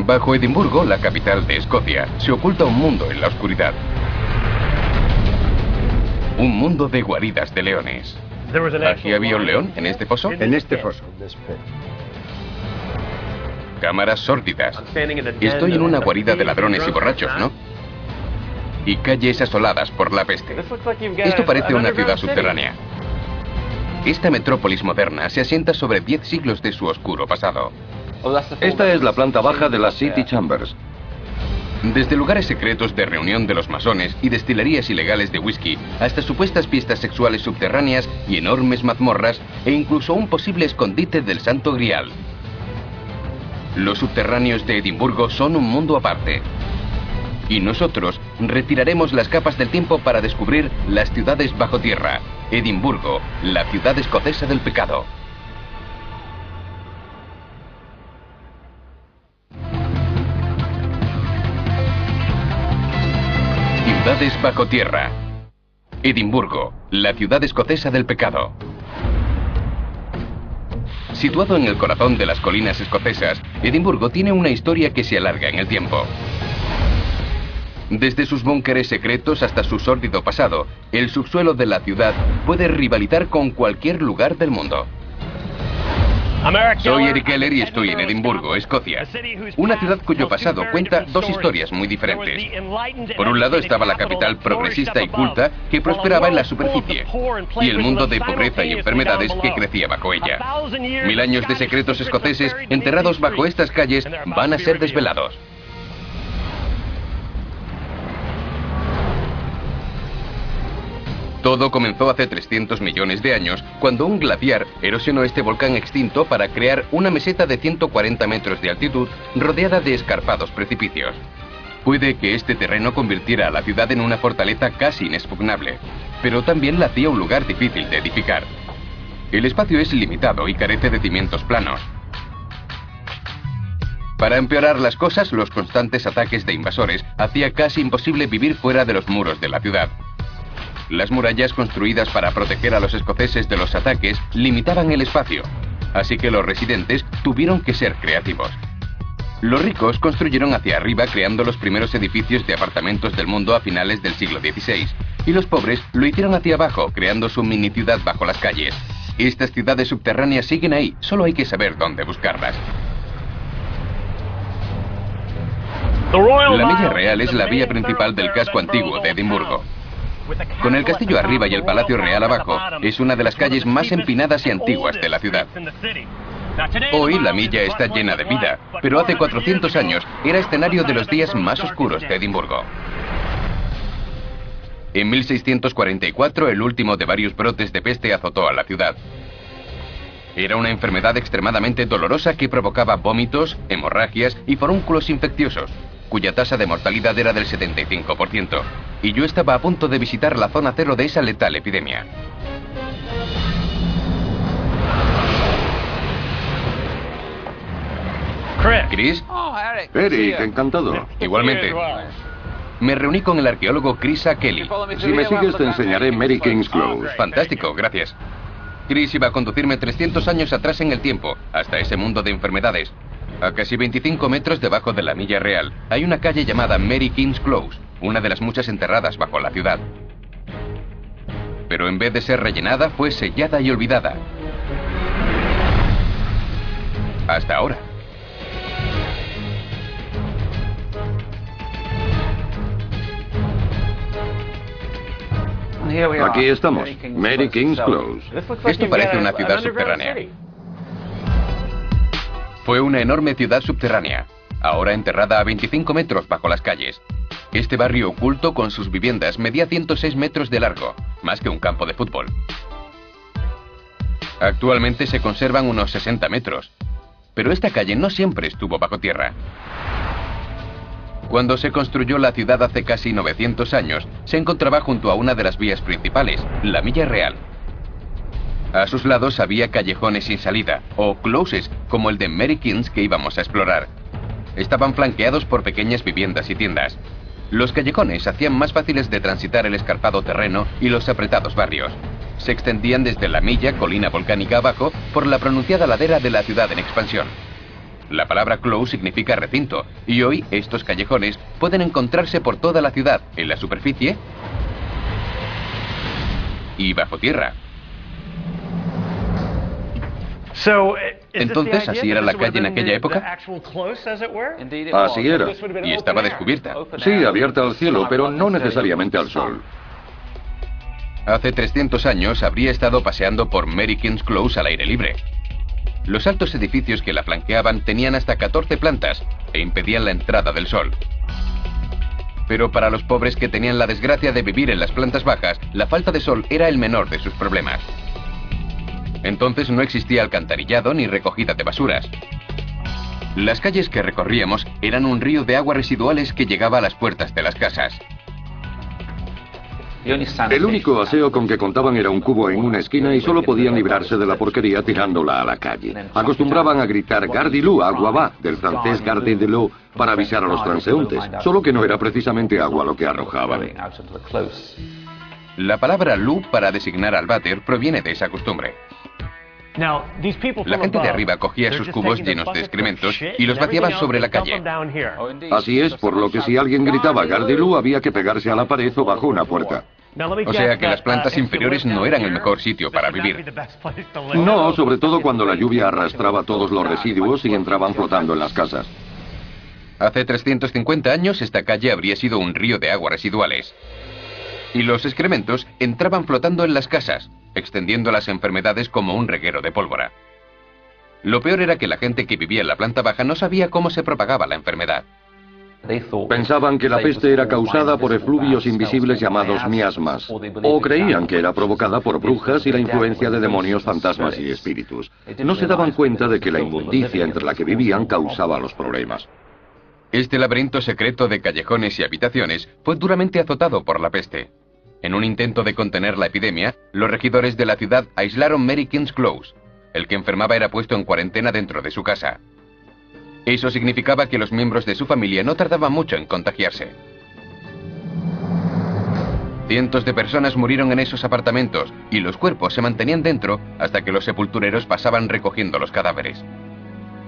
Bajo Edimburgo, la capital de Escocia, se oculta un mundo en la oscuridad. Un mundo de guaridas de leones. ¿Aquí había un león en este foso? En este foso. Cámaras sórdidas. Estoy en una guarida de ladrones y borrachos, ¿no? Y calles asoladas por la peste. Esto parece una ciudad subterránea. Esta metrópolis moderna se asienta sobre 10 siglos de su oscuro pasado. Esta es la planta baja de las City Chambers. Desde lugares secretos de reunión de los masones y destilerías ilegales de whisky, hasta supuestas pistas sexuales subterráneas y enormes mazmorras, e incluso un posible escondite del Santo Grial. Los subterráneos de Edimburgo son un mundo aparte. Y nosotros retiraremos las capas del tiempo para descubrir las ciudades bajo tierra. Edimburgo, la ciudad escocesa del pecado. Ciudades bajo tierra. Edimburgo, la ciudad escocesa del pecado. Situado en el corazón de las colinas escocesas, Edimburgo tiene una historia que se alarga en el tiempo. Desde sus búnkeres secretos hasta su sórdido pasado, el subsuelo de la ciudad puede rivalizar con cualquier lugar del mundo. Soy Eric Keller y estoy en Edimburgo, Escocia. Una ciudad cuyo pasado cuenta dos historias muy diferentes. Por un lado estaba la capital progresista y culta que prosperaba en la superficie, y el mundo de pobreza y enfermedades que crecía bajo ella. 1000 años de secretos escoceses enterrados bajo estas calles van a ser desvelados. Todo comenzó hace 300 millones de años, cuando un glaciar erosionó este volcán extinto para crear una meseta de 140 metros de altitud rodeada de escarpados precipicios. Puede que este terreno convirtiera a la ciudad en una fortaleza casi inexpugnable, pero también la hacía un lugar difícil de edificar. El espacio es limitado y carece de cimientos planos. Para empeorar las cosas, los constantes ataques de invasores hacía casi imposible vivir fuera de los muros de la ciudad. Las murallas construidas para proteger a los escoceses de los ataques limitaban el espacio, así que los residentes tuvieron que ser creativos. Los ricos construyeron hacia arriba creando los primeros edificios de apartamentos del mundo a finales del siglo XVI, y los pobres lo hicieron hacia abajo creando su mini ciudad bajo las calles. Estas ciudades subterráneas siguen ahí, solo hay que saber dónde buscarlas. La Milla Real es la vía principal del casco antiguo de Edimburgo. Con el castillo arriba y el palacio real abajo, es una de las calles más empinadas y antiguas de la ciudad. Hoy la milla está llena de vida, pero hace 400 años era escenario de los días más oscuros de Edimburgo. En 1644, el último de varios brotes de peste azotó a la ciudad. Era una enfermedad extremadamente dolorosa que provocaba vómitos, hemorragias y forúnculos infecciosos, cuya tasa de mortalidad era del 75%, y yo estaba a punto de visitar la zona cero de esa letal epidemia. ¿Chris? Eric, encantado. Igualmente. Me reuní con el arqueólogo Chris Kelly. Si me sigues te enseñaré Mary King's Close. Fantástico, gracias. Chris iba a conducirme 300 años atrás en el tiempo, hasta ese mundo de enfermedades. A casi 25 metros debajo de la Milla Real, hay una calle llamada Mary King's Close, una de las muchas enterradas bajo la ciudad. Pero en vez de ser rellenada, fue sellada y olvidada. Hasta ahora. Aquí estamos, Mary King's Close. Esto parece una ciudad subterránea. Fue una enorme ciudad subterránea, ahora enterrada a 25 metros bajo las calles. Este barrio oculto con sus viviendas medía 106 metros de largo, más que un campo de fútbol. Actualmente se conservan unos 60 metros, pero esta calle no siempre estuvo bajo tierra. Cuando se construyó la ciudad hace casi 900 años, se encontraba junto a una de las vías principales, la Milla Real. A sus lados había callejones sin salida, o closes, como el de Mary King's que íbamos a explorar. Estaban flanqueados por pequeñas viviendas y tiendas. Los callejones hacían más fáciles de transitar el escarpado terreno y los apretados barrios. Se extendían desde la Milla, colina volcánica abajo, por la pronunciada ladera de la ciudad en expansión. La palabra close significa recinto, y hoy estos callejones pueden encontrarse por toda la ciudad, en la superficie y bajo tierra. Entonces, ¿así era la calle en aquella época? Así era. Y estaba descubierta. Sí, abierta al cielo, pero no necesariamente al sol. Hace 300 años habría estado paseando por Mary King's Close al aire libre. Los altos edificios que la flanqueaban tenían hasta 14 plantas e impedían la entrada del sol. Pero para los pobres que tenían la desgracia de vivir en las plantas bajas, la falta de sol era el menor de sus problemas. Entonces no existía alcantarillado ni recogida de basuras. Las calles que recorríamos eran un río de aguas residuales que llegaba a las puertas de las casas. El único aseo con que contaban era un cubo en una esquina y solo podían librarse de la porquería tirándola a la calle. Acostumbraban a gritar «Garde l'eau, agua va», del francés «Garde de l'eau», para avisar a los transeúntes, solo que no era precisamente agua lo que arrojaban. La palabra «l'eau» para designar al váter proviene de esa costumbre. La gente de arriba cogía sus cubos llenos de excrementos y los vaciaban sobre la calle. Así es, por lo que si alguien gritaba «Garde l'eau» había que pegarse a la pared o bajo una puerta. O sea que las plantas inferiores no eran el mejor sitio para vivir. No, sobre todo cuando la lluvia arrastraba todos los residuos y entraban flotando en las casas. Hace 350 años esta calle habría sido un río de aguas residuales. Y los excrementos entraban flotando en las casas, extendiendo las enfermedades como un reguero de pólvora. Lo peor era que la gente que vivía en la planta baja no sabía cómo se propagaba la enfermedad. Pensaban que la peste era causada por efluvios invisibles llamados miasmas, o creían que era provocada por brujas y la influencia de demonios, fantasmas y espíritus. No se daban cuenta de que la inmundicia entre la que vivían causaba los problemas. Este laberinto secreto de callejones y habitaciones fue duramente azotado por la peste. En un intento de contener la epidemia, los regidores de la ciudad aislaron Mary King's Close. El que enfermaba era puesto en cuarentena dentro de su casa. Eso significaba que los miembros de su familia no tardaban mucho en contagiarse. Cientos de personas murieron en esos apartamentos y los cuerpos se mantenían dentro hasta que los sepultureros pasaban recogiendo los cadáveres.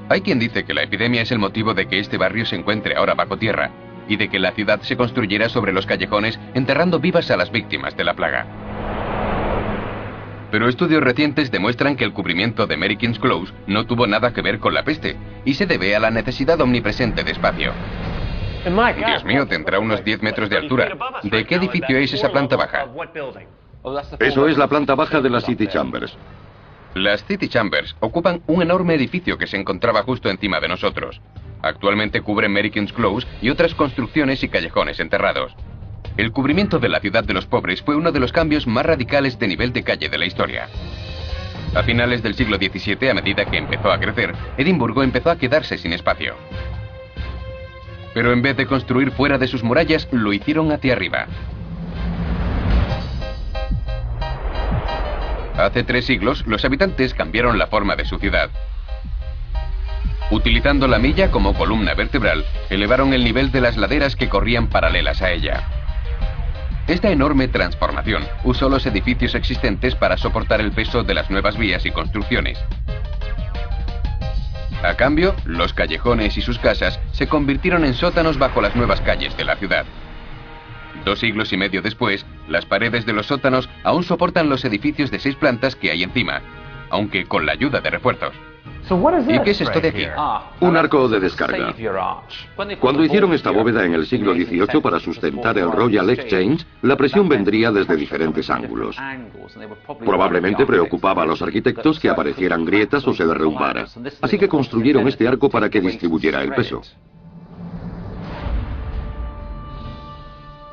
Hay quien dice que la epidemia es el motivo de que este barrio se encuentre ahora bajo tierra y de que la ciudad se construyera sobre los callejones enterrando vivas a las víctimas de la plaga. Pero estudios recientes demuestran que el cubrimiento de Mary King's Close no tuvo nada que ver con la peste y se debe a la necesidad omnipresente de espacio. Dios mío, tendrá unos 10 metros de altura. ¿De qué edificio es esa planta baja? Eso es la planta baja de las City Chambers. Las City Chambers ocupan un enorme edificio que se encontraba justo encima de nosotros. Actualmente cubren Mary King's Close y otras construcciones y callejones enterrados. El cubrimiento de la ciudad de los pobres fue uno de los cambios más radicales de nivel de calle de la historia. A finales del siglo XVII, a medida que empezó a crecer, Edimburgo empezó a quedarse sin espacio. Pero en vez de construir fuera de sus murallas, lo hicieron hacia arriba. Hace 3 siglos, los habitantes cambiaron la forma de su ciudad. Utilizando la milla como columna vertebral, elevaron el nivel de las laderas que corrían paralelas a ella. Esta enorme transformación usó los edificios existentes para soportar el peso de las nuevas vías y construcciones. A cambio, los callejones y sus casas se convirtieron en sótanos bajo las nuevas calles de la ciudad. 2 siglos y medio después, las paredes de los sótanos aún soportan los edificios de 6 plantas que hay encima, aunque con la ayuda de refuerzos. ¿Y qué es esto de aquí? Un arco de descarga. Cuando hicieron esta bóveda en el siglo XVIII para sustentar el Royal Exchange, la presión vendría desde diferentes ángulos. Probablemente preocupaba a los arquitectos que aparecieran grietas o se derrumbara. Así que construyeron este arco para que distribuyera el peso.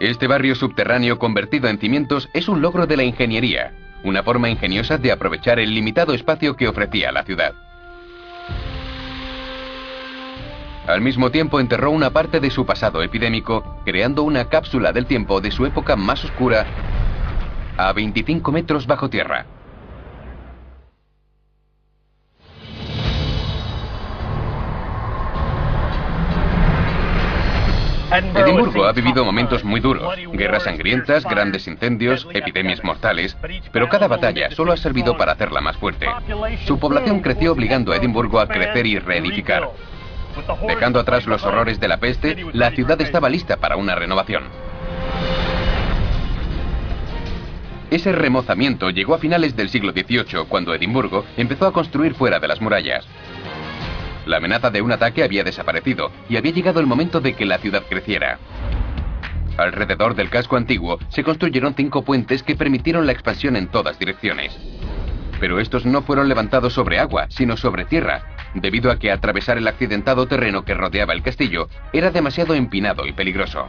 Este barrio subterráneo convertido en cimientos es un logro de la ingeniería, una forma ingeniosa de aprovechar el limitado espacio que ofrecía la ciudad. Al mismo tiempo enterró una parte de su pasado epidémico, creando una cápsula del tiempo de su época más oscura a 25 metros bajo tierra. Edimburgo ha vivido momentos muy duros, guerras sangrientas, grandes incendios, epidemias mortales, pero cada batalla solo ha servido para hacerla más fuerte. Su población creció obligando a Edimburgo a crecer y reedificar. Dejando atrás los horrores de la peste, la ciudad estaba lista para una renovación. Ese remozamiento llegó a finales del siglo XVIII, cuando Edimburgo empezó a construir fuera de las murallas. La amenaza de un ataque había desaparecido y había llegado el momento de que la ciudad creciera. Alrededor del casco antiguo se construyeron 5 puentes que permitieron la expansión en todas direcciones. Pero estos no fueron levantados sobre agua, sino sobre tierra, debido a que atravesar el accidentado terreno que rodeaba el castillo era demasiado empinado y peligroso.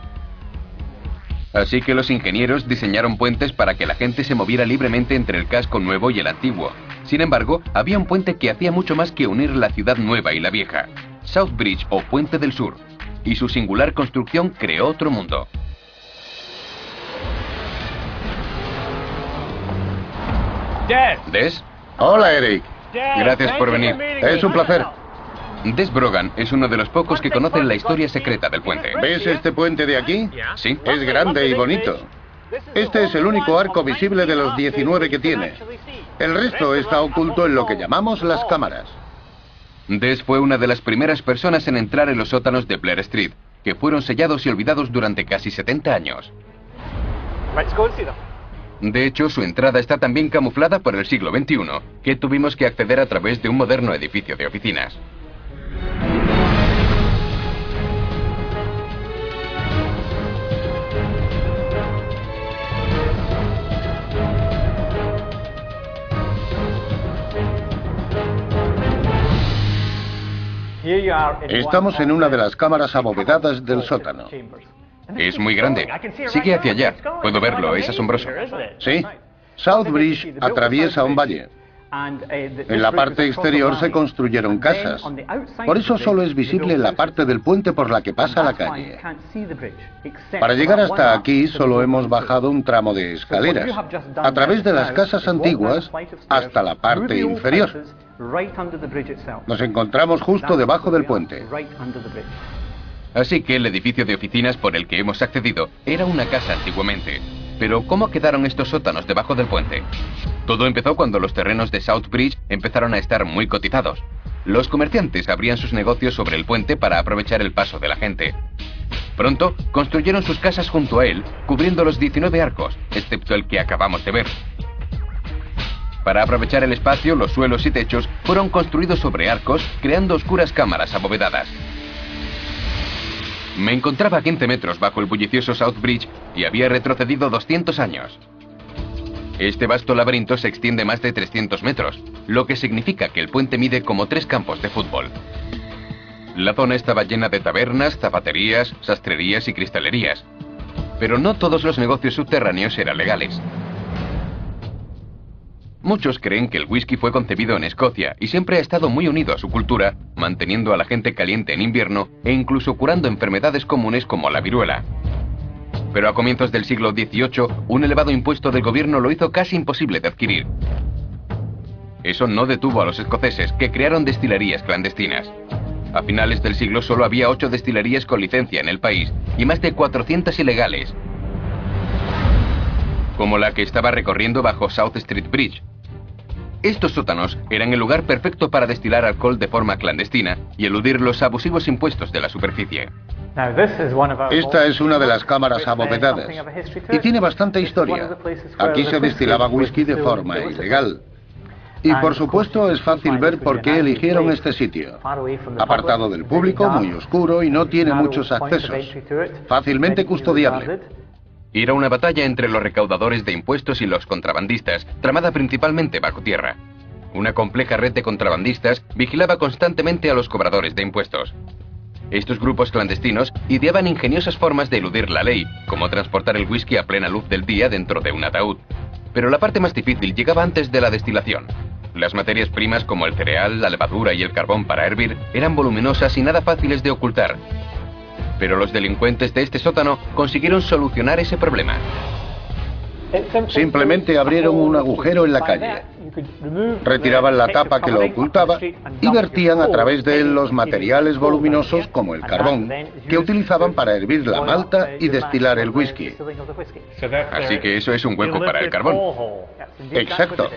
Así que los ingenieros diseñaron puentes para que la gente se moviera libremente entre el casco nuevo y el antiguo. Sin embargo, había un puente que hacía mucho más que unir la ciudad nueva y la vieja, South Bridge o Puente del Sur, y su singular construcción creó otro mundo. Des. Hola, Eric. Gracias por venir. Es un placer. Des Brogan es uno de los pocos que conocen la historia secreta del puente. ¿Ves este puente de aquí? Sí. Es grande y bonito. Este es el único arco visible de los 19 que tiene. El resto está oculto en lo que llamamos las cámaras. Des fue una de las primeras personas en entrar en los sótanos de Blair Street, que fueron sellados y olvidados durante casi 70 años. De hecho, su entrada está tan bien camuflada por el siglo XXI, que tuvimos que acceder a través de un moderno edificio de oficinas. Estamos en una de las cámaras abovedadas del sótano. Es muy grande. Sigue hacia allá. Puedo verlo, es asombroso. Sí. South Bridge atraviesa un valle. En la parte exterior se construyeron casas. Por eso solo es visible la parte del puente por la que pasa la calle. Para llegar hasta aquí solo hemos bajado un tramo de escaleras, a través de las casas antiguas hasta la parte inferior. Nos encontramos justo debajo del puente. Así que el edificio de oficinas por el que hemos accedido era una casa antiguamente. Pero ¿cómo quedaron estos sótanos debajo del puente? Todo empezó cuando los terrenos de South Bridge empezaron a estar muy cotizados. Los comerciantes abrían sus negocios sobre el puente para aprovechar el paso de la gente. Pronto construyeron sus casas junto a él, cubriendo los 19 arcos, excepto el que acabamos de ver. Para aprovechar el espacio, los suelos y techos fueron construidos sobre arcos, creando oscuras cámaras abovedadas. Me encontraba a 15 metros bajo el bullicioso South Bridge y había retrocedido 200 años. Este vasto laberinto se extiende más de 300 metros, lo que significa que el puente mide como 3 campos de fútbol. La zona estaba llena de tabernas, zapaterías, sastrerías y cristalerías. Pero no todos los negocios subterráneos eran legales. Muchos creen que el whisky fue concebido en Escocia y siempre ha estado muy unido a su cultura, manteniendo a la gente caliente en invierno e incluso curando enfermedades comunes como la viruela. Pero a comienzos del siglo XVIII, un elevado impuesto del gobierno lo hizo casi imposible de adquirir. Eso no detuvo a los escoceses, que crearon destilerías clandestinas. A finales del siglo solo había 8 destilerías con licencia en el país y más de 400 ilegales, como la que estaba recorriendo bajo South Street Bridge. Estos sótanos eran el lugar perfecto para destilar alcohol de forma clandestina y eludir los abusivos impuestos de la superficie. Esta es una de las cámaras abovedadas y tiene bastante historia. Aquí se destilaba whisky de forma ilegal. Y por supuesto es fácil ver por qué eligieron este sitio. Apartado del público, muy oscuro y no tiene muchos accesos. Fácilmente custodiable. Era una batalla entre los recaudadores de impuestos y los contrabandistas, tramada principalmente bajo tierra. Una compleja red de contrabandistas vigilaba constantemente a los cobradores de impuestos. Estos grupos clandestinos ideaban ingeniosas formas de eludir la ley, como transportar el whisky a plena luz del día dentro de un ataúd. Pero la parte más difícil llegaba antes de la destilación. Las materias primas como el cereal, la levadura y el carbón para hervir eran voluminosas y nada fáciles de ocultar. Pero los delincuentes de este sótano consiguieron solucionar ese problema. Simplemente abrieron un agujero en la calle, retiraban la tapa que lo ocultaba y vertían a través de él los materiales voluminosos como el carbón, que utilizaban para hervir la malta y destilar el whisky. Así que eso es un hueco para el carbón. Exacto.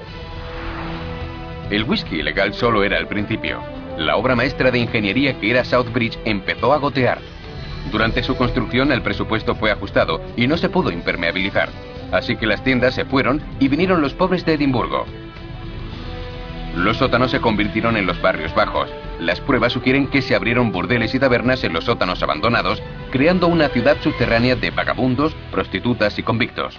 El whisky ilegal solo era el principio. La obra maestra de ingeniería que era South Bridge empezó a gotear. Durante su construcción el presupuesto fue ajustado y no se pudo impermeabilizar. Así que las tiendas se fueron y vinieron los pobres de Edimburgo. Los sótanos se convirtieron en los barrios bajos. Las pruebas sugieren que se abrieron burdeles y tabernas en los sótanos abandonados, creando una ciudad subterránea de vagabundos, prostitutas y convictos.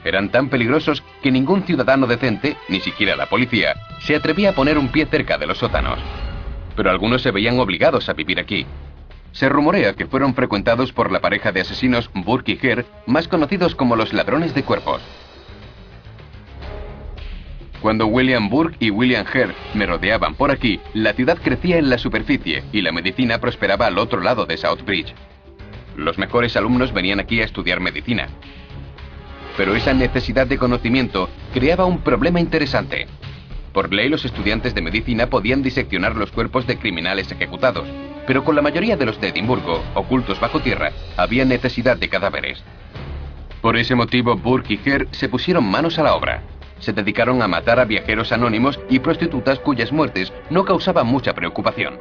Eran tan peligrosos que ningún ciudadano decente, ni siquiera la policía, se atrevía a poner un pie cerca de los sótanos. Pero algunos se veían obligados a vivir aquí. Se rumorea que fueron frecuentados por la pareja de asesinos Burke y Hare, más conocidos como los ladrones de cuerpos. Cuando William Burke y William Hare merodeaban por aquí, la ciudad crecía en la superficie y la medicina prosperaba al otro lado de South Bridge. Los mejores alumnos venían aquí a estudiar medicina. Pero esa necesidad de conocimiento creaba un problema interesante. Por ley, los estudiantes de medicina podían diseccionar los cuerpos de criminales ejecutados, pero con la mayoría de los de Edimburgo, ocultos bajo tierra, había necesidad de cadáveres. Por ese motivo, Burke y Hare se pusieron manos a la obra. Se dedicaron a matar a viajeros anónimos y prostitutas cuyas muertes no causaban mucha preocupación.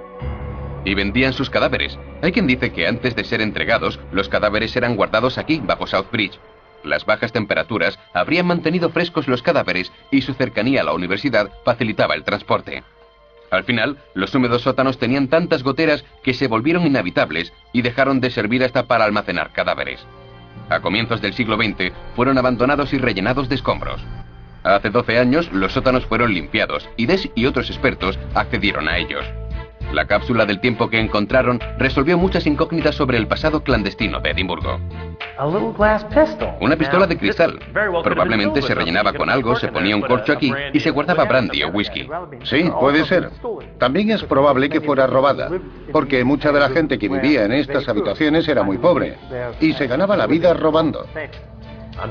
Y vendían sus cadáveres. Hay quien dice que antes de ser entregados, los cadáveres eran guardados aquí, bajo South Bridge. Las bajas temperaturas habrían mantenido frescos los cadáveres y su cercanía a la universidad facilitaba el transporte. Al final, los húmedos sótanos tenían tantas goteras que se volvieron inhabitables y dejaron de servir hasta para almacenar cadáveres. A comienzos del siglo XX, fueron abandonados y rellenados de escombros. Hace 12 años, los sótanos fueron limpiados y Des y otros expertos accedieron a ellos. La cápsula del tiempo que encontraron resolvió muchas incógnitas sobre el pasado clandestino de Edimburgo. Una pistola de cristal. Probablemente se rellenaba con algo, se ponía un corcho aquí y se guardaba brandy o whisky. Sí, puede ser. También es probable que fuera robada, porque mucha de la gente que vivía en estas habitaciones era muy pobre y se ganaba la vida robando.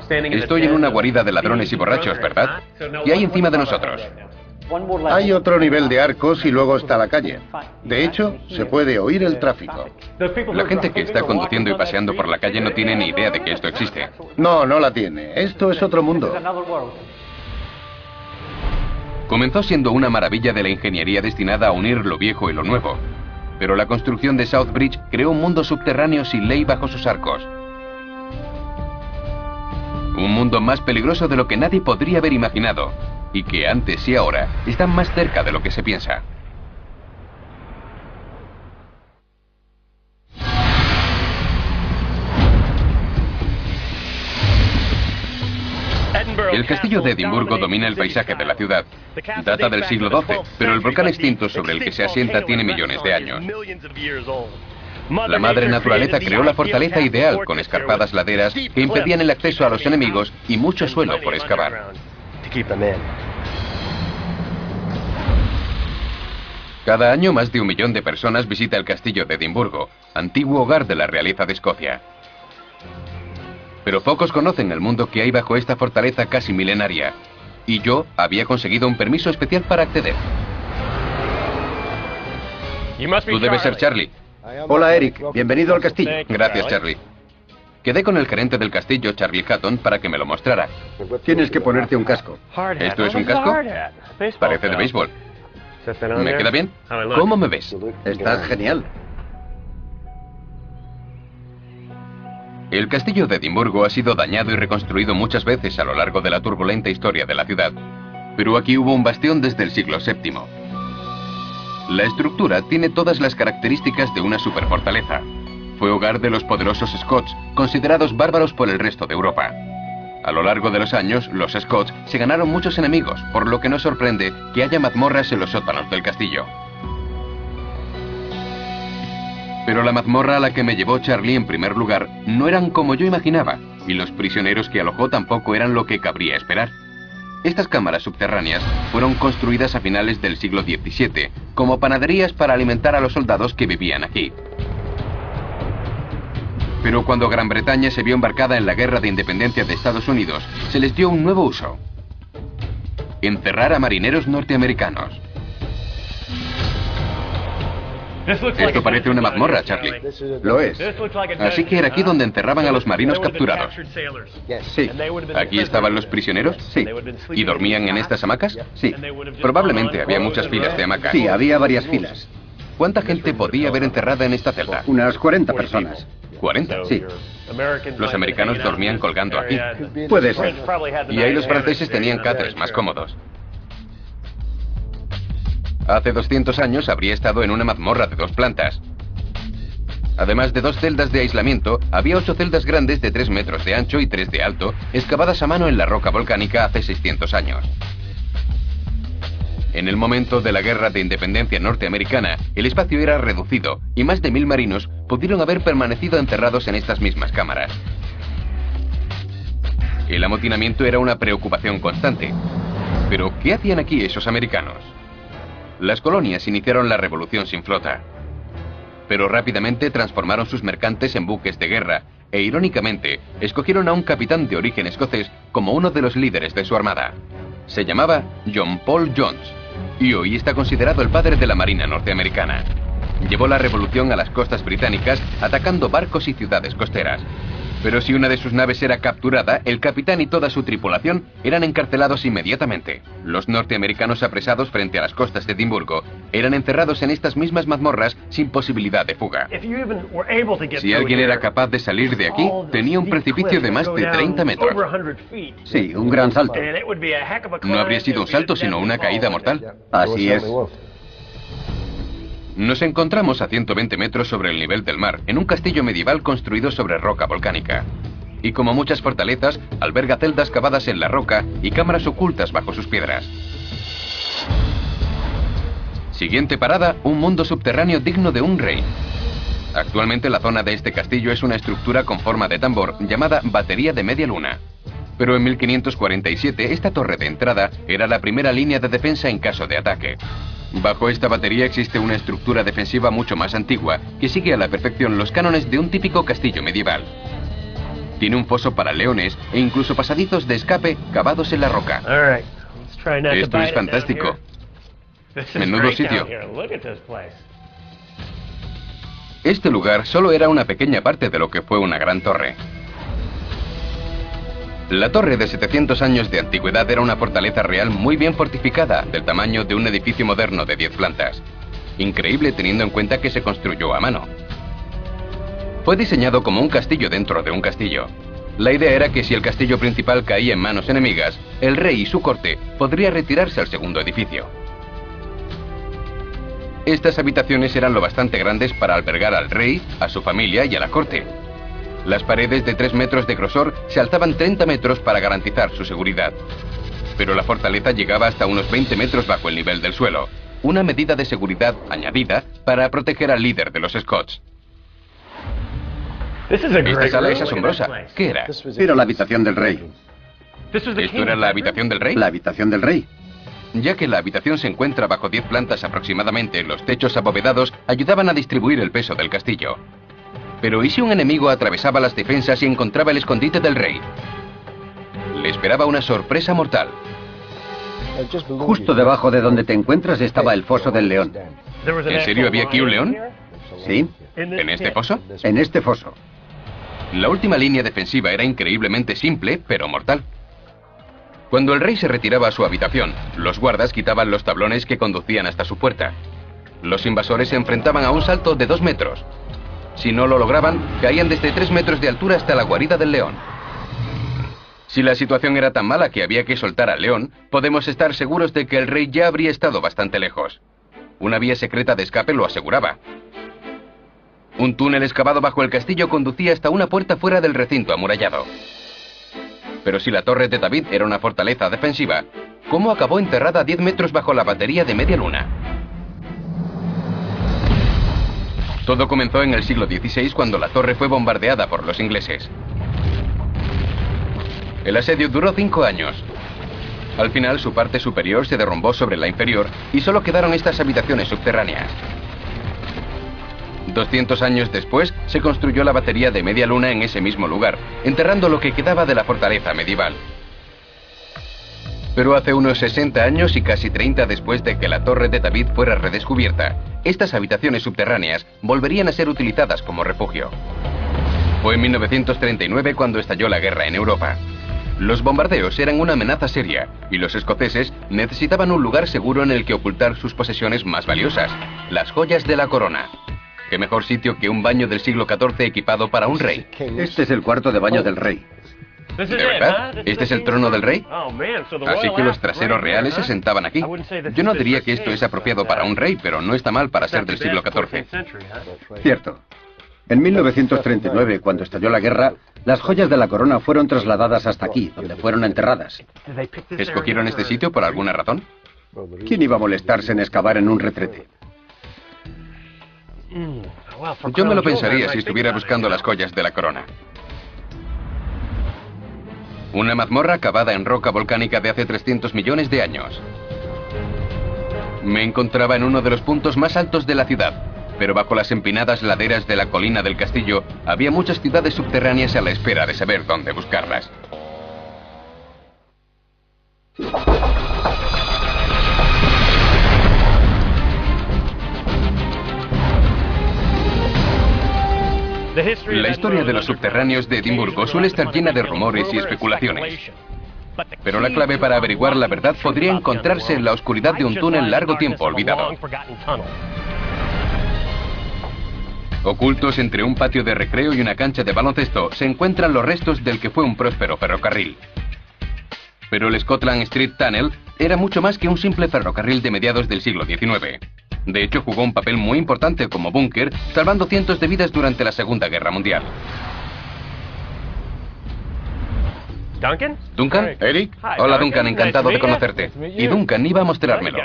Estoy en una guarida de ladrones y borrachos, ¿verdad? ¿Qué hay encima de nosotros? Hay otro nivel de arcos y luego está la calle. De hecho, se puede oír el tráfico. La gente que está conduciendo y paseando por la calle no tiene ni idea de que esto existe. No, no la tiene. Esto es otro mundo. Comenzó siendo una maravilla de la ingeniería destinada a unir lo viejo y lo nuevo. Pero la construcción de South Bridge creó un mundo subterráneo sin ley bajo sus arcos. Un mundo más peligroso de lo que nadie podría haber imaginado, y que antes y ahora están más cerca de lo que se piensa. El castillo de Edimburgo domina el paisaje de la ciudad. Data del siglo XII, pero el volcán extinto sobre el que se asienta tiene millones de años. La madre naturaleza creó la fortaleza ideal con escarpadas laderas que impedían el acceso a los enemigos y mucho suelo por excavar. Cada año más de 1 millón de personas visita el castillo de Edimburgo, antiguo hogar de la realeza de Escocia. Pero pocos conocen el mundo que hay bajo esta fortaleza casi milenaria. Y yo había conseguido un permiso especial para acceder. Tú debes ser Charlie. Hola, Eric. Bienvenido al castillo. Gracias, Charlie. Quedé con el gerente del castillo, Charlie Hatton, para que me lo mostrara. Tienes que ponerte un casco. ¿Esto es un casco? Parece de béisbol. ¿Me queda bien? ¿Cómo me ves? Estás genial. El castillo de Edimburgo ha sido dañado y reconstruido muchas veces a lo largo de la turbulenta historia de la ciudad. Pero aquí hubo un bastión desde el siglo VII. La estructura tiene todas las características de una superfortaleza. Fue hogar de los poderosos Scots, considerados bárbaros por el resto de Europa. A lo largo de los años, los Scots se ganaron muchos enemigos, por lo que no sorprende que haya mazmorras en los sótanos del castillo. Pero la mazmorra a la que me llevó Charlie en primer lugar no eran como yo imaginaba, y los prisioneros que alojó tampoco eran lo que cabría esperar. Estas cámaras subterráneas fueron construidas a finales del siglo XVII, como panaderías para alimentar a los soldados que vivían aquí. Pero cuando Gran Bretaña se vio embarcada en la guerra de independencia de Estados Unidos, se les dio un nuevo uso: encerrar a marineros norteamericanos. Esto parece una mazmorra, Charlie. Lo es. Así que era aquí donde encerraban a los marinos capturados. Sí. ¿Aquí estaban los prisioneros? Sí. ¿Y dormían en estas hamacas? Sí. Probablemente había muchas filas de hamacas. Sí, había varias filas. ¿Cuánta gente podía haber enterrada en esta celda? Unas 40 personas. ¿40? Sí. Los americanos dormían colgando aquí. Puede ser. Y ahí los franceses tenían cáteres más cómodos. Hace 200 años habría estado en una mazmorra de 2 plantas. Además de 2 celdas de aislamiento, había 8 celdas grandes de 3 metros de ancho y 3 de alto, excavadas a mano en la roca volcánica hace 600 años. En el momento de la Guerra de Independencia norteamericana, el espacio era reducido y más de 1000 marinos pudieron haber permanecido enterrados en estas mismas cámaras. El amotinamiento era una preocupación constante. Pero, ¿qué hacían aquí esos americanos? Las colonias iniciaron la revolución sin flota. Pero rápidamente transformaron sus mercantes en buques de guerra e, irónicamente, escogieron a un capitán de origen escocés como uno de los líderes de su armada. Se llamaba John Paul Jones y hoy está considerado el padre de la Marina norteamericana. Llevó la revolución a las costas británicas atacando barcos y ciudades costeras. Pero si una de sus naves era capturada, el capitán y toda su tripulación eran encarcelados inmediatamente. Los norteamericanos apresados frente a las costas de Edimburgo eran encerrados en estas mismas mazmorras sin posibilidad de fuga. Si alguien era capaz de salir de aquí, tenía un precipicio de más de 30 metros. Sí, un gran salto. No habría sido un salto, sino una caída mortal. Así es. Nos encontramos a 120 metros sobre el nivel del mar, en un castillo medieval construido sobre roca volcánica. Y como muchas fortalezas, alberga celdas cavadas en la roca y cámaras ocultas bajo sus piedras. Siguiente parada, un mundo subterráneo digno de un rey. Actualmente la zona de este castillo es una estructura con forma de tambor llamada Batería de Media Luna. Pero en 1547 esta torre de entrada era la primera línea de defensa en caso de ataque. Bajo esta batería existe una estructura defensiva mucho más antigua que sigue a la perfección los cánones de un típico castillo medieval. Tiene un foso para leones e incluso pasadizos de escape cavados en la roca. Esto es fantástico. Menudo sitio. Este lugar solo era una pequeña parte de lo que fue una gran torre. La torre de 700 años de antigüedad era una fortaleza real muy bien fortificada, del tamaño de un edificio moderno de 10 plantas. Increíble teniendo en cuenta que se construyó a mano. Fue diseñado como un castillo dentro de un castillo. La idea era que si el castillo principal caía en manos enemigas, el rey y su corte podría retirarse al segundo edificio. Estas habitaciones eran lo bastante grandes para albergar al rey, a su familia y a la corte. Las paredes de 3 metros de grosor se alzaban 30 metros para garantizar su seguridad. Pero la fortaleza llegaba hasta unos 20 metros bajo el nivel del suelo, una medida de seguridad añadida para proteger al líder de los Scots. Esta sala es asombrosa. ¿Qué era? Era la habitación del rey. ¿Esto era la habitación del rey? La habitación del rey. Ya que la habitación se encuentra bajo 10 plantas aproximadamente, los techos abovedados ayudaban a distribuir el peso del castillo. Pero ¿y si un enemigo atravesaba las defensas y encontraba el escondite del rey? Le esperaba una sorpresa mortal. Justo debajo de donde te encuentras estaba el foso del león. ¿En serio había aquí un león? ¿Sí? ¿En este foso? En este foso. La última línea defensiva era increíblemente simple, pero mortal. Cuando el rey se retiraba a su habitación, los guardas quitaban los tablones que conducían hasta su puerta. Los invasores se enfrentaban a un salto de 2 metros. Si no lo lograban, caían desde 3 metros de altura hasta la guarida del león. Si la situación era tan mala que había que soltar al león, podemos estar seguros de que el rey ya habría estado bastante lejos. Una vía secreta de escape lo aseguraba. Un túnel excavado bajo el castillo conducía hasta una puerta fuera del recinto amurallado. Pero si la torre de David era una fortaleza defensiva, ¿cómo acabó enterrada a 10 metros bajo la batería de Media Luna? Todo comenzó en el siglo XVI cuando la torre fue bombardeada por los ingleses. El asedio duró 5 años. Al final su parte superior se derrumbó sobre la inferior y solo quedaron estas habitaciones subterráneas. 200 años después se construyó la batería de Media Luna en ese mismo lugar, enterrando lo que quedaba de la fortaleza medieval. Pero hace unos 60 años y casi 30 después de que la Torre de David fuera redescubierta, estas habitaciones subterráneas volverían a ser utilizadas como refugio. Fue en 1939 cuando estalló la guerra en Europa. Los bombardeos eran una amenaza seria y los escoceses necesitaban un lugar seguro en el que ocultar sus posesiones más valiosas, las joyas de la corona. ¿Qué mejor sitio que un baño del siglo XIV equipado para un rey? Este es el cuarto de baño del rey. ¿De verdad? ¿Este es el trono del rey? Así que los traseros reales se sentaban aquí. Yo no diría que esto es apropiado para un rey, pero no está mal para ser del siglo XIV. Cierto. En 1939, cuando estalló la guerra, las joyas de la corona fueron trasladadas hasta aquí, donde fueron enterradas. ¿Escogieron este sitio por alguna razón? ¿Quién iba a molestarse en excavar en un retrete? Yo me lo pensaría si estuviera buscando las joyas de la corona. Una mazmorra cavada en roca volcánica de hace 300 millones de años. Me encontraba en uno de los puntos más altos de la ciudad, pero bajo las empinadas laderas de la colina del castillo había muchas ciudades subterráneas a la espera de saber dónde buscarlas. La historia de los subterráneos de Edimburgo suele estar llena de rumores y especulaciones. Pero la clave para averiguar la verdad podría encontrarse en la oscuridad de un túnel largo tiempo olvidado. Ocultos entre un patio de recreo y una cancha de baloncesto se encuentran los restos del que fue un próspero ferrocarril. Pero el Scotland Street Tunnel era mucho más que un simple ferrocarril de mediados del siglo XIX. De hecho, jugó un papel muy importante como búnker, salvando cientos de vidas durante la Segunda Guerra Mundial. ¿Duncan? ¿Eric? Hola, Duncan, encantado de conocerte. Y Duncan iba a mostrármelo.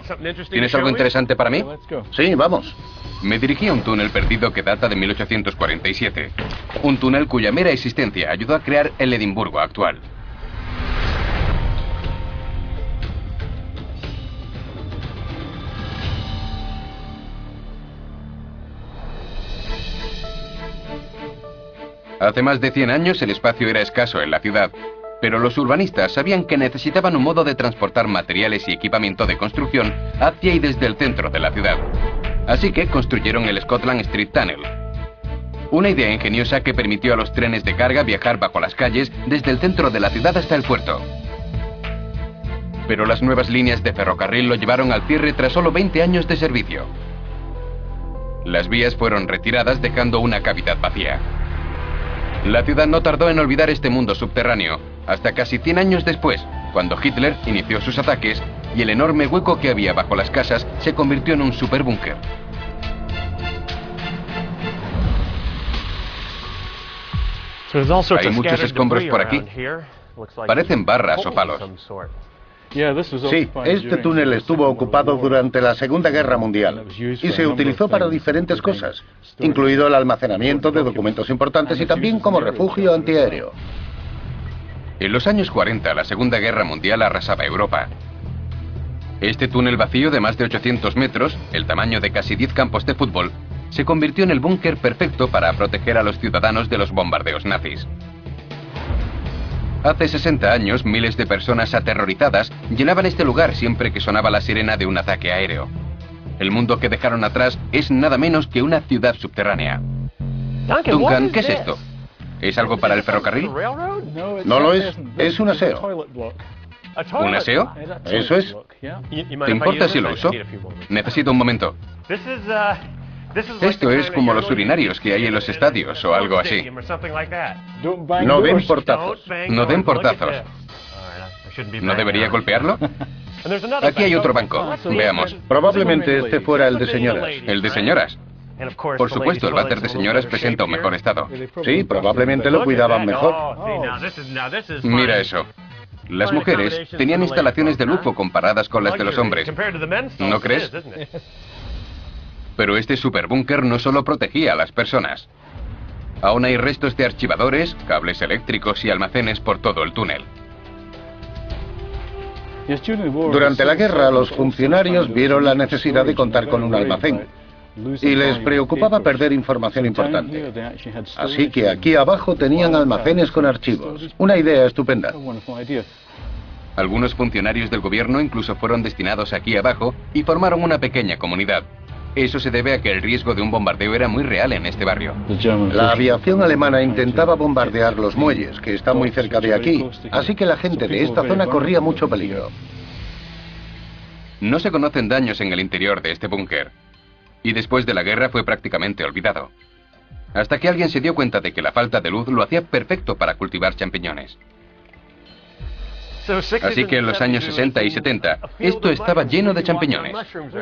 ¿Tienes algo interesante para mí? Sí, vamos. Me dirigí a un túnel perdido que data de 1847. Un túnel cuya mera existencia ayudó a crear el Edimburgo actual. Hace más de 100 años el espacio era escaso en la ciudad, pero los urbanistas sabían que necesitaban un modo de transportar materiales y equipamiento de construcción hacia y desde el centro de la ciudad. Así que construyeron el Scotland Street Tunnel. Una idea ingeniosa que permitió a los trenes de carga viajar bajo las calles desde el centro de la ciudad hasta el puerto. Pero las nuevas líneas de ferrocarril lo llevaron al cierre tras solo 20 años de servicio. Las vías fueron retiradas dejando una cavidad vacía. La ciudad no tardó en olvidar este mundo subterráneo, hasta casi 100 años después, cuando Hitler inició sus ataques y el enorme hueco que había bajo las casas se convirtió en un superbúnker. Hay muchos escombros por aquí. Parecen barras o palos. Sí, este túnel estuvo ocupado durante la Segunda Guerra Mundial y se utilizó para diferentes cosas, incluido el almacenamiento de documentos importantes y también como refugio antiaéreo. En los años 40, la Segunda Guerra Mundial arrasaba Europa. Este túnel vacío de más de 800 metros, el tamaño de casi 10 campos de fútbol, se convirtió en el búnker perfecto para proteger a los ciudadanos de los bombardeos nazis. Hace 60 años, miles de personas aterrorizadas llenaban este lugar siempre que sonaba la sirena de un ataque aéreo. El mundo que dejaron atrás es nada menos que una ciudad subterránea. Duncan, ¿qué es esto? ¿Es algo para el ferrocarril? No lo es un aseo. ¿Un aseo? Eso es. ¿Te importa si lo uso? Necesito un momento. Esto es como los urinarios que hay en los estadios o algo así. No den portazos. No den portazos. ¿No debería golpearlo? Aquí hay otro banco. Veamos. Probablemente este fuera el de señoras. ¿El de señoras? Por supuesto, el váter de señoras presenta un mejor estado. Sí, probablemente lo cuidaban mejor. Mira eso. Las mujeres tenían instalaciones de lujo comparadas con las de los hombres. ¿No crees? Pero este superbúnker no solo protegía a las personas. Aún hay restos de archivadores, cables eléctricos y almacenes por todo el túnel. Durante la guerra, los funcionarios vieron la necesidad de contar con un almacén y les preocupaba perder información importante. Así que aquí abajo tenían almacenes con archivos. Una idea estupenda. Algunos funcionarios del gobierno incluso fueron destinados aquí abajo y formaron una pequeña comunidad. Eso se debe a que el riesgo de un bombardeo era muy real en este barrio. La aviación alemana intentaba bombardear los muelles, que están muy cerca de aquí, así que la gente de esta zona corría mucho peligro. No se conocen daños en el interior de este búnker. y después de la guerra fue prácticamente olvidado. Hasta que alguien se dio cuenta de que la falta de luz lo hacía perfecto para cultivar champiñones. Así que en los años 60 y 70, esto estaba lleno de champiñones.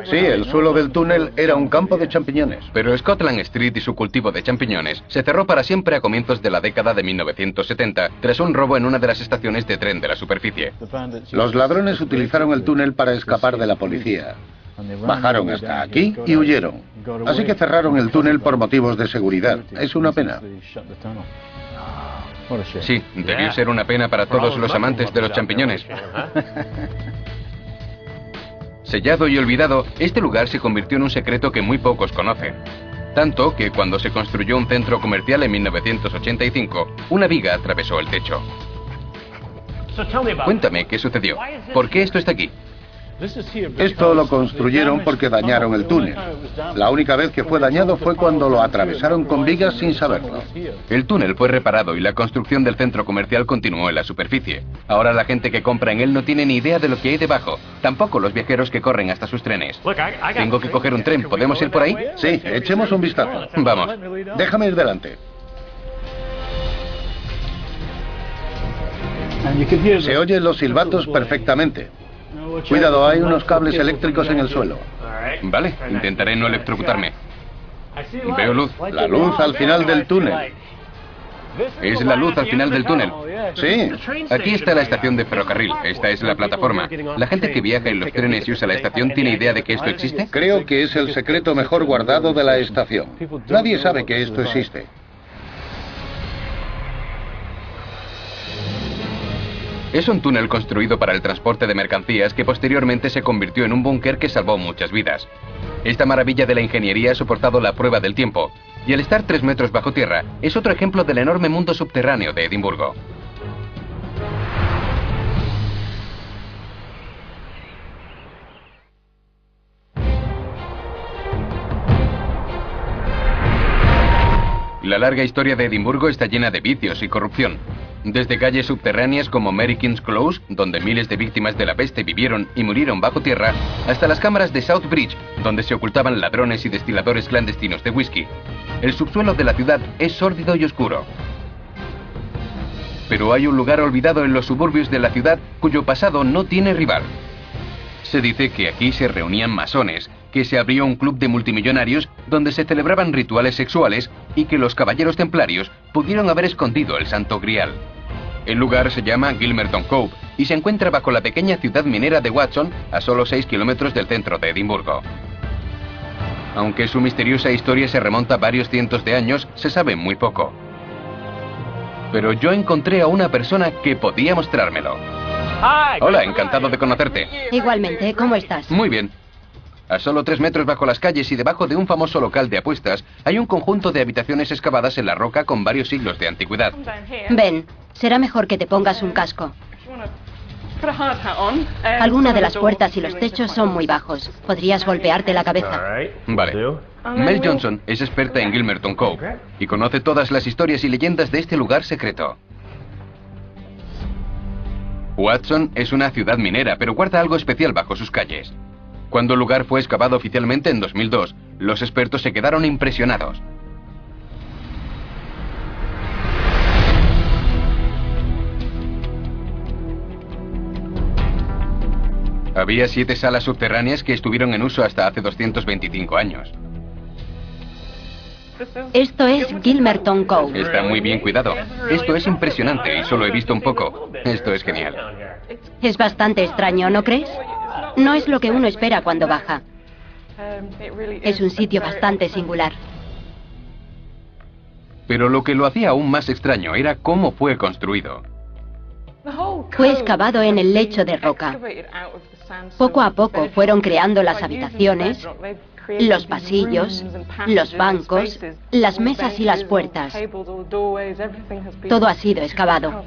Sí, el suelo del túnel era un campo de champiñones. Pero Scotland Street y su cultivo de champiñones se cerró para siempre a comienzos de la década de 1970, tras un robo en una de las estaciones de tren de la superficie. Los ladrones utilizaron el túnel para escapar de la policía. Bajaron hasta aquí y huyeron. Así que cerraron el túnel por motivos de seguridad. Es una pena. Sí, debió ser una pena para todos los amantes de los champiñones. Sellado y olvidado, este lugar se convirtió en un secreto que muy pocos conocen. Tanto que cuando se construyó un centro comercial en 1985, una viga atravesó el techo. Cuéntame qué sucedió. ¿Por qué esto está aquí? Esto lo construyeron porque dañaron el túnel. La única vez que fue dañado fue cuando lo atravesaron con vigas sin saberlo. El túnel fue reparado y la construcción del centro comercial continuó en la superficie. Ahora la gente que compra en él no tiene ni idea de lo que hay debajo. Tampoco los viajeros que corren hasta sus trenes. Tengo que coger un tren. ¿Podemos ir por ahí? Sí, echemos un vistazo. Vamos. Déjame ir delante. Se oyen los silbatos perfectamente. Cuidado, hay unos cables eléctricos en el suelo. Vale, intentaré no electrocutarme. Veo luz. La luz al final del túnel. Es la luz al final del túnel. Sí. Aquí está la estación de ferrocarril. Esta es la plataforma. ¿La gente que viaja en los trenes y usa la estación tiene idea de que esto existe? Creo que es el secreto mejor guardado de la estación. Nadie sabe que esto existe. Es un túnel construido para el transporte de mercancías que posteriormente se convirtió en un búnker que salvó muchas vidas. Esta maravilla de la ingeniería ha soportado la prueba del tiempo, y al estar 3 metros bajo tierra, es otro ejemplo del enorme mundo subterráneo de Edimburgo. La larga historia de Edimburgo está llena de vicios y corrupción. Desde calles subterráneas como Mary King's Close, donde miles de víctimas de la peste vivieron y murieron bajo tierra, hasta las cámaras de South Bridge, donde se ocultaban ladrones y destiladores clandestinos de whisky. El subsuelo de la ciudad es sórdido y oscuro. Pero hay un lugar olvidado en los suburbios de la ciudad cuyo pasado no tiene rival. Se dice que aquí se reunían masones, que se abrió un club de multimillonarios donde se celebraban rituales sexuales y que los caballeros templarios pudieron haber escondido el Santo Grial. El lugar se llama Gilmerton Cove y se encuentra bajo la pequeña ciudad minera de Watson, a solo 6 kilómetros del centro de Edimburgo. Aunque su misteriosa historia se remonta a varios cientos de años, se sabe muy poco. Pero yo encontré a una persona que podía mostrármelo. Hola, encantado de conocerte. Igualmente, ¿cómo estás? Muy bien. A solo 3 metros bajo las calles y debajo de un famoso local de apuestas, hay un conjunto de habitaciones excavadas en la roca con varios siglos de antigüedad. Ven, será mejor que te pongas un casco. Algunas de las puertas y los techos son muy bajos. Podrías golpearte la cabeza. Vale. Mel Johnson es experta en Gilmerton Cove y conoce todas las historias y leyendas de este lugar secreto. Watson es una ciudad minera, pero guarda algo especial bajo sus calles. Cuando el lugar fue excavado oficialmente en 2002, los expertos se quedaron impresionados. Había 7 salas subterráneas que estuvieron en uso hasta hace 225 años. Esto es Gilmerton Cove. Está muy bien cuidado. Esto es impresionante y solo he visto un poco. Esto es genial. Es bastante extraño, ¿no crees? No es lo que uno espera cuando baja. Es un sitio bastante singular. Pero lo que lo hacía aún más extraño era cómo fue construido. Fue excavado en el lecho de roca. Poco a poco fueron creando las habitaciones, los pasillos, los bancos, las mesas y las puertas. Todo ha sido excavado.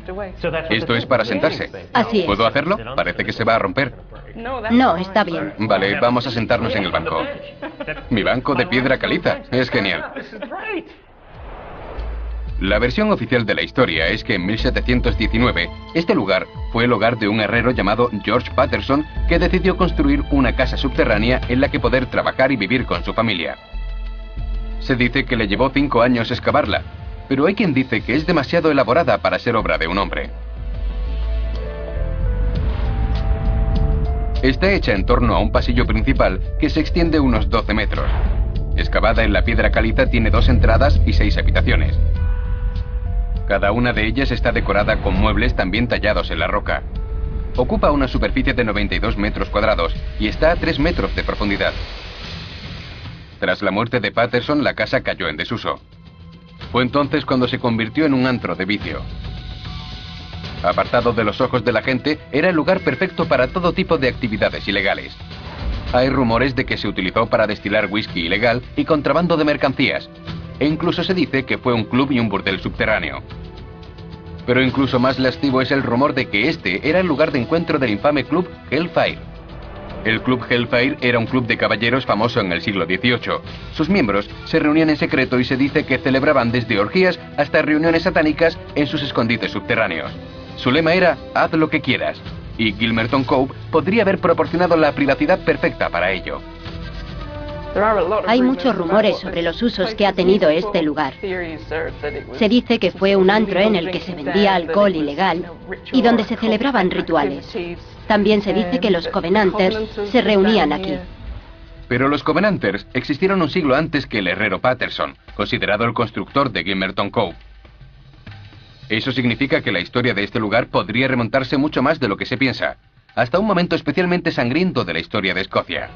Esto es para sentarse. Así es. ¿Puedo hacerlo? Parece que se va a romper. No, está bien. Vale, vamos a sentarnos en el banco. Mi banco de piedra caliza. Es genial. La versión oficial de la historia es que en 1719, este lugar fue el hogar de un herrero llamado George Patterson, que decidió construir una casa subterránea en la que poder trabajar y vivir con su familia. Se dice que le llevó 5 años excavarla, pero hay quien dice que es demasiado elaborada para ser obra de un hombre. Está hecha en torno a un pasillo principal que se extiende unos 12 metros. Excavada en la piedra caliza, tiene 2 entradas y 6 habitaciones. Cada una de ellas está decorada con muebles también tallados en la roca. Ocupa una superficie de 92 metros cuadrados y está a 3 metros de profundidad. Tras la muerte de Patterson, la casa cayó en desuso. Fue entonces cuando se convirtió en un antro de vicio. Apartado de los ojos de la gente, era el lugar perfecto para todo tipo de actividades ilegales. Hay rumores de que se utilizó para destilar whisky ilegal y contrabando de mercancías, e incluso se dice que fue un club y un burdel subterráneo. Pero incluso más lascivo es el rumor de que este era el lugar de encuentro del infame club Hellfire. El club Hellfire era un club de caballeros famoso en el siglo XVIII. Sus miembros se reunían en secreto y se dice que celebraban desde orgías hasta reuniones satánicas en sus escondites subterráneos. Su lema era, haz lo que quieras, y Gilmerton Cove podría haber proporcionado la privacidad perfecta para ello. Hay muchos rumores sobre los usos que ha tenido este lugar. Se dice que fue un antro en el que se vendía alcohol ilegal y donde se celebraban rituales. También se dice que los Covenanters se reunían aquí. Pero los Covenanters existieron un siglo antes que el herrero Patterson, considerado el constructor de Gilmerton Cove. Eso significa que la historia de este lugar podría remontarse mucho más de lo que se piensa, hasta un momento especialmente sangriento de la historia de Escocia.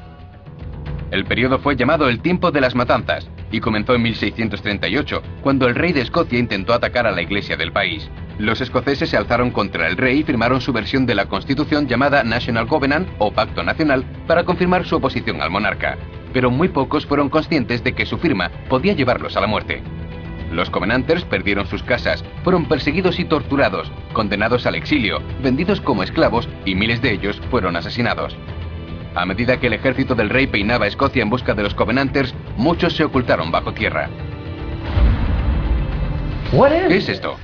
El periodo fue llamado el Tiempo de las Matanzas y comenzó en 1638, cuando el rey de Escocia intentó atacar a la iglesia del país. Los escoceses se alzaron contra el rey y firmaron su versión de la Constitución llamada National Covenant o Pacto Nacional para confirmar su oposición al monarca, pero muy pocos fueron conscientes de que su firma podía llevarlos a la muerte. Los Covenanters perdieron sus casas, fueron perseguidos y torturados, condenados al exilio, vendidos como esclavos y miles de ellos fueron asesinados. A medida que el ejército del rey peinaba Escocia en busca de los Covenanters, muchos se ocultaron bajo tierra. ¿Qué es esto?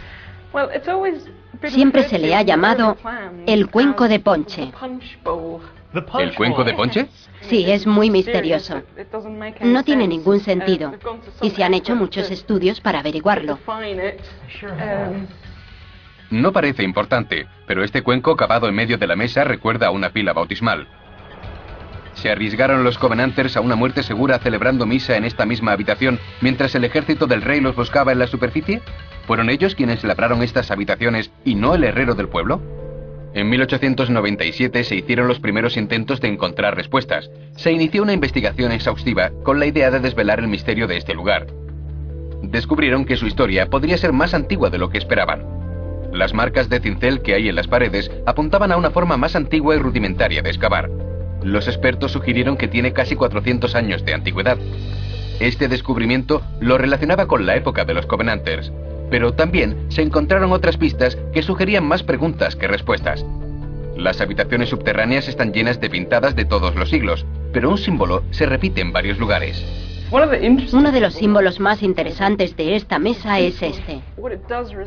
Siempre se le ha llamado el cuenco de ponche. ¿El cuenco de ponche? Sí, es muy misterioso. No tiene ningún sentido. Y se han hecho muchos estudios para averiguarlo. No parece importante, pero este cuenco cavado en medio de la mesa recuerda a una pila bautismal. ¿Se arriesgaron los Covenanters a una muerte segura celebrando misa en esta misma habitación mientras el ejército del rey los buscaba en la superficie? ¿Fueron ellos quienes labraron estas habitaciones y no el herrero del pueblo? En 1897 se hicieron los primeros intentos de encontrar respuestas. Se inició una investigación exhaustiva con la idea de desvelar el misterio de este lugar. Descubrieron que su historia podría ser más antigua de lo que esperaban. Las marcas de cincel que hay en las paredes apuntaban a una forma más antigua y rudimentaria de excavar. Los expertos sugirieron que tiene casi 400 años de antigüedad. Este descubrimiento lo relacionaba con la época de los Covenanters, pero también se encontraron otras pistas que sugerían más preguntas que respuestas. Las habitaciones subterráneas están llenas de pintadas de todos los siglos, pero un símbolo se repite en varios lugares. Uno de los símbolos más interesantes de esta mesa es este.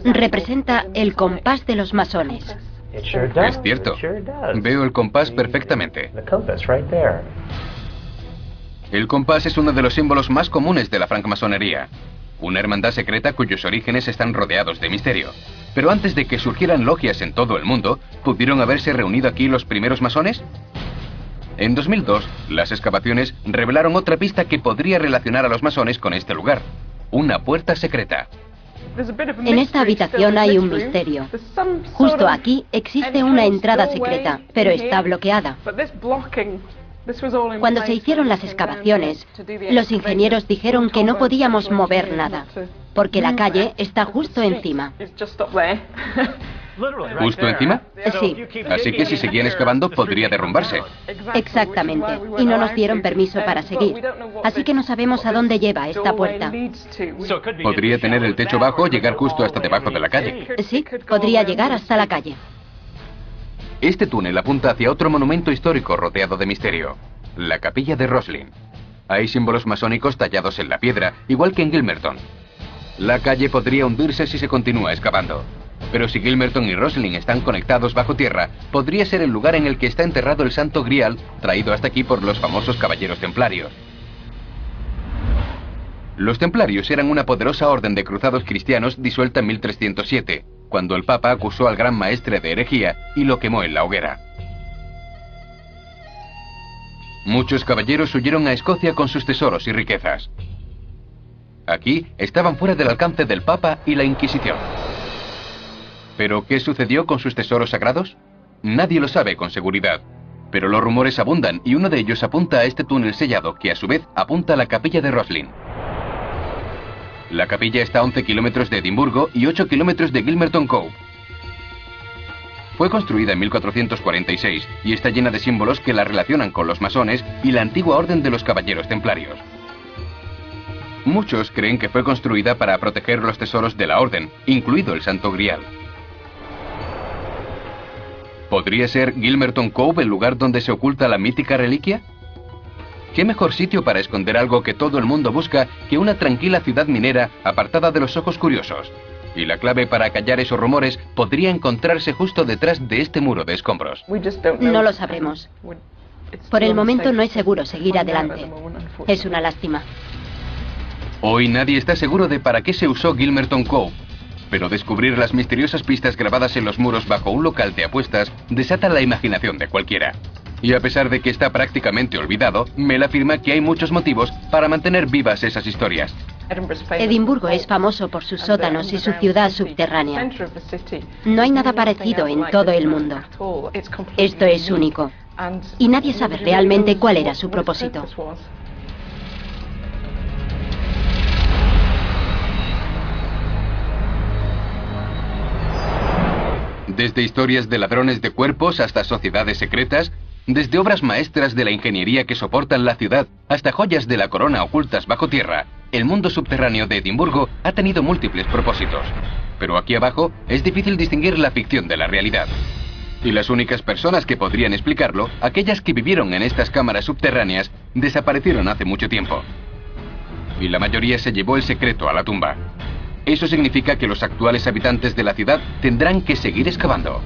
Representa el compás de los masones. Es cierto. Veo el compás perfectamente. El compás es uno de los símbolos más comunes de la francmasonería. Una hermandad secreta cuyos orígenes están rodeados de misterio. Pero antes de que surgieran logias en todo el mundo, ¿pudieron haberse reunido aquí los primeros masones? En 2002, las excavaciones revelaron otra pista que podría relacionar a los masones con este lugar. Una puerta secreta. En esta habitación hay un misterio. Justo aquí existe una entrada secreta, pero está bloqueada. Cuando se hicieron las excavaciones, los ingenieros dijeron que no podíamos mover nada, porque la calle está justo encima. ¿Justo encima? Sí. Así que si seguían excavando podría derrumbarse. Exactamente, y no nos dieron permiso para seguir. Así que no sabemos a dónde lleva esta puerta. Podría tener el techo bajo o llegar justo hasta debajo de la calle. Sí, podría llegar hasta la calle. Este túnel apunta hacia otro monumento histórico rodeado de misterio, la capilla de Roslin. Hay símbolos masónicos tallados en la piedra, igual que en Gilmerton. La calle podría hundirse si se continúa excavando. Pero si Gilmerton y Roslin están conectados bajo tierra, podría ser el lugar en el que está enterrado el Santo Grial, traído hasta aquí por los famosos caballeros templarios. Los templarios eran una poderosa orden de cruzados cristianos disuelta en 1307, cuando el Papa acusó al gran maestre de herejía y lo quemó en la hoguera. Muchos caballeros huyeron a Escocia con sus tesoros y riquezas. Aquí estaban fuera del alcance del Papa y la Inquisición. ¿Pero qué sucedió con sus tesoros sagrados? Nadie lo sabe con seguridad, pero los rumores abundan y uno de ellos apunta a este túnel sellado que a su vez apunta a la capilla de Roslin. La capilla está a 11 kilómetros de Edimburgo y 8 kilómetros de Gilmerton Cove. Fue construida en 1446 y está llena de símbolos que la relacionan con los masones y la antigua orden de los caballeros templarios. Muchos creen que fue construida para proteger los tesoros de la orden, incluido el Santo Grial. ¿Podría ser Gilmerton Cove el lugar donde se oculta la mítica reliquia? ¿Qué mejor sitio para esconder algo que todo el mundo busca que una tranquila ciudad minera apartada de los ojos curiosos? Y la clave para callar esos rumores podría encontrarse justo detrás de este muro de escombros. No lo sabremos. Por el momento no es seguro seguir adelante. Es una lástima. Hoy nadie está seguro de para qué se usó Gilmerton Cove, pero descubrir las misteriosas pistas grabadas en los muros bajo un local de apuestas desata la imaginación de cualquiera. Y a pesar de que está prácticamente olvidado, Mel afirma que hay muchos motivos para mantener vivas esas historias. Edimburgo es famoso por sus sótanos y su ciudad subterránea. No hay nada parecido en todo el mundo. Esto es único. Y nadie sabe realmente cuál era su propósito. Desde historias de ladrones de cuerpos hasta sociedades secretas, desde obras maestras de la ingeniería que soportan la ciudad hasta joyas de la corona ocultas bajo tierra, el mundo subterráneo de Edimburgo ha tenido múltiples propósitos. Pero aquí abajo es difícil distinguir la ficción de la realidad. Y las únicas personas que podrían explicarlo, aquellas que vivieron en estas cámaras subterráneas, desaparecieron hace mucho tiempo. Y la mayoría se llevó el secreto a la tumba. Eso significa que los actuales habitantes de la ciudad tendrán que seguir excavando.